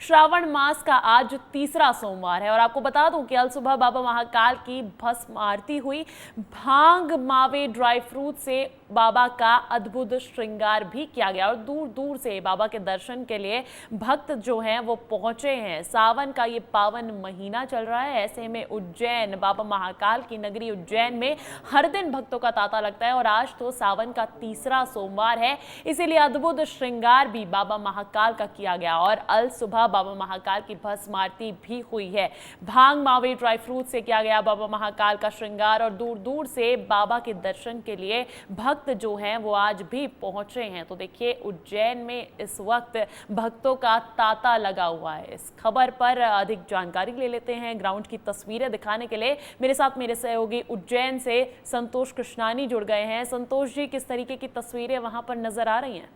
श्रावण मास का आज तीसरा सोमवार है और आपको बता दूं कि कल सुबह बाबा महाकाल की भस्म आरती हुई। भांग मावे ड्राई फ्रूट से बाबा का अद्भुत श्रृंगार भी किया गया और दूर दूर से बाबा के दर्शन के लिए भक्त जो हैं वो पहुंचे हैं। सावन का ये पावन महीना चल रहा है, ऐसे में उज्जैन, बाबा महाकाल की नगरी उज्जैन में हर दिन भक्तों का तांता लगता है और आज तो सावन का तीसरा सोमवार है, इसीलिए अद्भुत श्रृंगार भी बाबा महाकाल का किया गया और अल सुबह बाबा महाकाल की भस्म आरती भी हुई है। भांग मावे ड्राई फ्रूट से किया गया बाबा महाकाल का श्रृंगार और दूर दूर से बाबा के दर्शन के लिए भक्त जो हैं वो आज भी पहुंचे हैं। तो देखिए उज्जैन में इस वक्त भक्तों का तांता लगा हुआ है। इस खबर पर अधिक जानकारी ले लेते हैं। ग्राउंड की तस्वीरें दिखाने के लिए मेरे साथ मेरे सहयोगी उज्जैन से संतोष कृष्णानी जुड़ गए हैं। संतोष जी, किस तरीके की तस्वीरें वहां पर नजर आ रही हैं?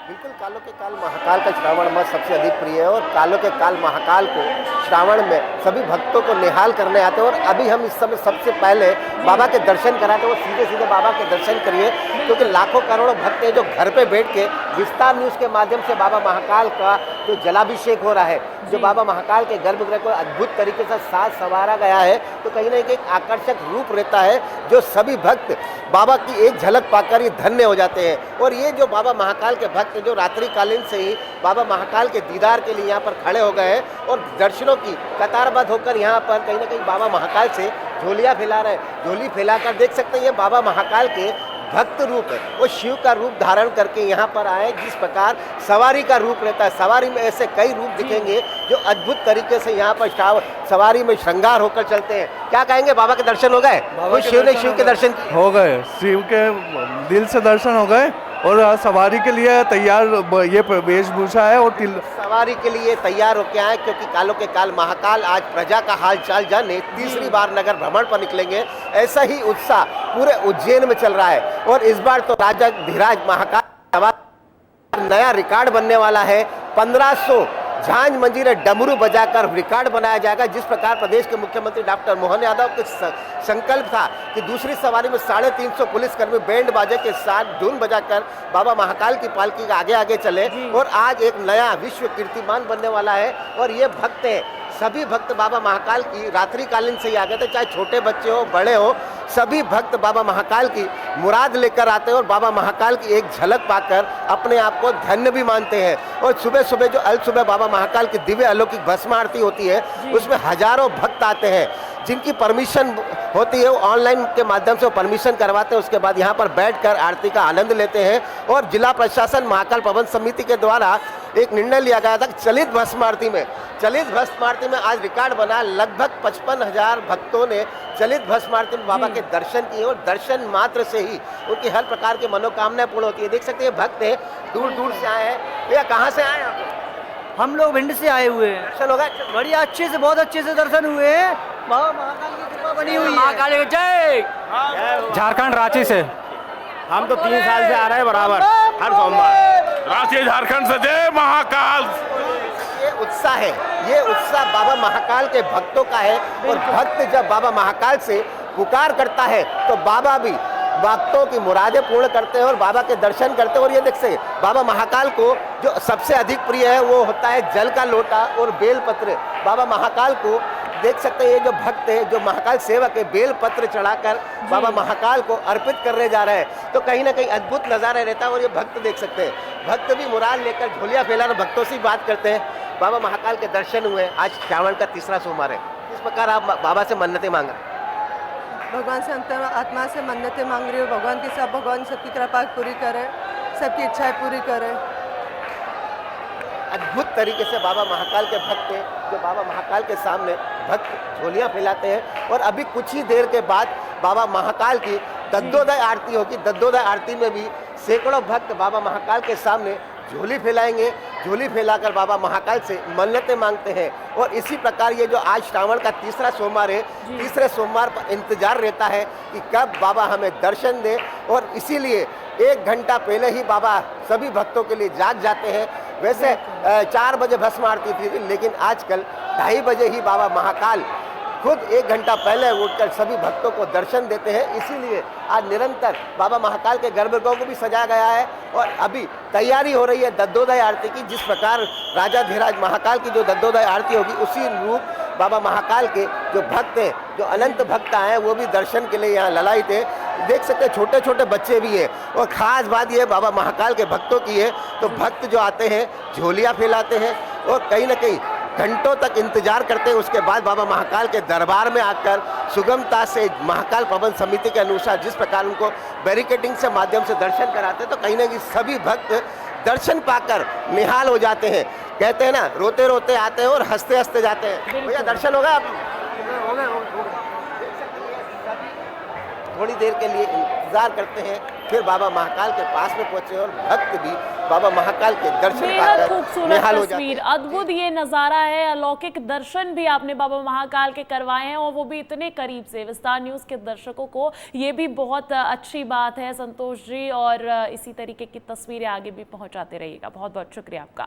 बिल्कुल, कालों के काल महाकाल का श्रावण मास सबसे अधिक प्रिय है और कालों के काल महाकाल को श्रावण में सभी भक्तों को निहाल करने आते हैं। और अभी हम इस समय सबसे पहले बाबा के दर्शन कराते हैं और सीधे सीधे बाबा के दर्शन करिए, क्योंकि लाखों करोड़ों भक्त हैं जो घर पे बैठ के विस्तार न्यूज़ के माध्यम से बाबा महाकाल का जो जलाभिषेक हो रहा है, जो बाबा महाकाल के गर्भगृह को अद्भुत तरीके से साज संवारा गया है, तो कहीं ना कहीं एक आकर्षक रूप रहता है जो सभी भक्त बाबा की एक झलक पाकर ही धन्य हो जाते हैं। और ये जो बाबा महाकाल के भक्त जो रात्रिकालीन से ही बाबा महाकाल के दीदार के लिए यहाँ पर खड़े हो गए हैं और दर्शनों की कतारबद्ध होकर यहाँ पर कहीं ना कहीं बाबा महाकाल से झोलियाँ फैला रहे हैं। झोली फैलाकर देख सकते हैं ये बाबा महाकाल के भक्त रूप है, वो शिव का रूप धारण करके यहाँ पर आए। जिस प्रकार सवारी का रूप रहता है, सवारी में ऐसे कई रूप दिखेंगे जो अद्भुत तरीके से यहाँ पर सवारी में श्रृंगार होकर चलते हैं। क्या कहेंगे, बाबा के दर्शन हो गए? शिव के दर्शन हो गए, शिव के दिल से दर्शन हो गए और सवारी के लिए तैयार ये वेशभूषा है और सवारी के लिए तैयार होके आए, क्योंकि कालों के काल महाकाल आज प्रजा का हाल चाल जाने तीसरी बार नगर भ्रमण पर निकलेंगे। ऐसा ही उत्साह पूरे उज्जैन में चल रहा है और इस बार तो राजा धीराज महाकाल नया रिकॉर्ड बनने वाला है। 1500 झांझ मंजीरे डमरू बजाकर रिकॉर्ड बनाया जाएगा। जिस प्रकार प्रदेश के मुख्यमंत्री डॉक्टर मोहन यादव के संकल्प था कि दूसरी सवारी में 350 पुलिसकर्मी बैंड बाजे के साथ धुन बजाकर बाबा महाकाल की पालकी के आगे आगे चले, और आज एक नया विश्व कीर्तिमान बनने वाला है। और ये भक्त हैं, सभी भक्त बाबा महाकाल की रात्रिकालीन से ही आ गए थे, चाहे छोटे बच्चे हो बड़े हो, सभी भक्त बाबा महाकाल की मुराद लेकर आते हैं और बाबा महाकाल की एक झलक पाकर अपने आप को धन्य भी मानते हैं। और सुबह सुबह जो अल सुबह बाबा महाकाल की दिव्य अलौकिक भस्म आरती होती है, उसमें हजारों भक्त आते हैं जिनकी परमिशन होती है, वो ऑनलाइन के माध्यम से वो परमिशन करवाते हैं। उसके बाद यहाँ पर बैठकर आरती का आनंद लेते हैं। और जिला प्रशासन महाकाल प्रबंध समिति के द्वारा एक निर्णय लिया गया था कि चलित भस्म आरती में आज रिकॉर्ड बना। लगभग 55,000 भक्तों ने चलित भस्म आरती में बाबा के दर्शन किए और दर्शन मात्र से ही उनकी हर प्रकार की मनोकामनाएं पूर्ण होती है। देख सकते हैं भक्त हैं, दूर दूर से आए हैं। भैया कहाँ से आए आप? हम लोग भिंड से आए हुए हैं। दर्शन होगा? बढ़िया, अच्छे से, बहुत अच्छे से दर्शन हुए हैं। बाबा महाकाल की कृपा बनी हुई है। महाकाल की जय। झारखंड रांची से हम तो 3 साल से आ रहे हैं बराबर हर सोमवार। रांची झारखंड से जय महाकाल। ये उत्साह है, ये उत्साह बाबा महाकाल के भक्तों का है। और भक्त जब बाबा महाकाल से पुकार करता है तो बाबा भी भक्तों की मुरादें पूर्ण करते हैं और बाबा के दर्शन करते हैं। और ये देख सकते बाबा महाकाल को जो सबसे अधिक प्रिय है वो होता है जल का लोटा और बेलपत्र। बाबा महाकाल को देख सकते हैं, ये जो भक्त है, जो महाकाल सेवक है, बेलपत्र चढ़ाकर बाबा महाकाल को अर्पित करने जा रहे हैं। तो कहीं ना कहीं अद्भुत नज़ारा रहता है। और ये भक्त देख सकते हैं, भक्त भी मुराद लेकर झोलियाँ फैला रहे, भक्तों से बात करते हैं। बाबा महाकाल के दर्शन हुए, आज श्रावण का तीसरा सोमवार है। इस प्रकार आप बाबा से मन्नतें मांगा? भगवान से अंतर आत्मा से मन्नतें मांग रही हूँ। भगवान सबकी कृपा पूरी करे, सबकी इच्छाएं पूरी करे। अद्भुत तरीके से बाबा महाकाल के भक्त हैं, जो बाबा महाकाल के सामने भक्त झोलियाँ फैलाते हैं। और अभी कुछ ही देर के बाद बाबा महाकाल की दद्दोदय आरती होगी। दद्दोदय आरती में भी सैकड़ों भक्त बाबा महाकाल के सामने झोली फैलाएंगे। झोली फैलाकर बाबा महाकाल से मन्नतें मांगते हैं। और इसी प्रकार ये जो आज श्रावण का तीसरा सोमवार है, तीसरे सोमवार पर इंतजार रहता है कि कब बाबा हमें दर्शन दे। और इसीलिए 1 घंटा पहले ही बाबा सभी भक्तों के लिए जाग जाते हैं। वैसे 4 बजे भस्म आरती थी, लेकिन आजकल 2:30 बजे ही बाबा महाकाल खुद 1 घंटा पहले उठकर सभी भक्तों को दर्शन देते हैं। इसीलिए आज निरंतर बाबा महाकाल के गर्भगृह को भी सजाया गया है और अभी तैयारी हो रही है दत्तोदय आरती की। जिस प्रकार राजाधिराज महाकाल की जो दत्तोदय आरती होगी, उसी रूप बाबा महाकाल के जो भक्त हैं, जो अनंत भक्त आए हैं, वो भी दर्शन के लिए यहाँ ललायित हैं। देख सकते हैं छोटे छोटे बच्चे भी हैं। और ख़ास बात ये बाबा महाकाल के भक्तों की है, तो भक्त जो आते हैं झोलियाँ फैलाते हैं और कहीं ना कहीं घंटों तक इंतजार करते हैं। उसके बाद बाबा महाकाल के दरबार में आकर सुगमता से महाकाल प्रबंध समिति के अनुसार जिस प्रकार उनको बैरिकेडिंग से माध्यम से दर्शन कराते हैं, तो कहीं ना कहीं सभी भक्त दर्शन पाकर निहाल हो जाते हैं। कहते हैं ना, रोते रोते आते हैं और हंसते हंसते जाते हैं। भैया दर्शन होगा आप? थोड़ी देर के लिए इंतजार करते हैं, फिर बाबा महाकाल के पास में पहुंचे और भक्त भी बाबा महाकाल के दर्शन बेहद पाकर खूबसूरत निहाल हो जाते तस्वीर, हैं। अद्भुत ये नज़ारा है। अलौकिक दर्शन भी आपने बाबा महाकाल के करवाए हैं और वो भी इतने करीब से। विस्तार न्यूज़ के दर्शकों को ये भी बहुत अच्छी बात है संतोष जी, और इसी तरीके की तस्वीरें आगे भी पहुंचाते रहिएगा। बहुत बहुत शुक्रिया आपका।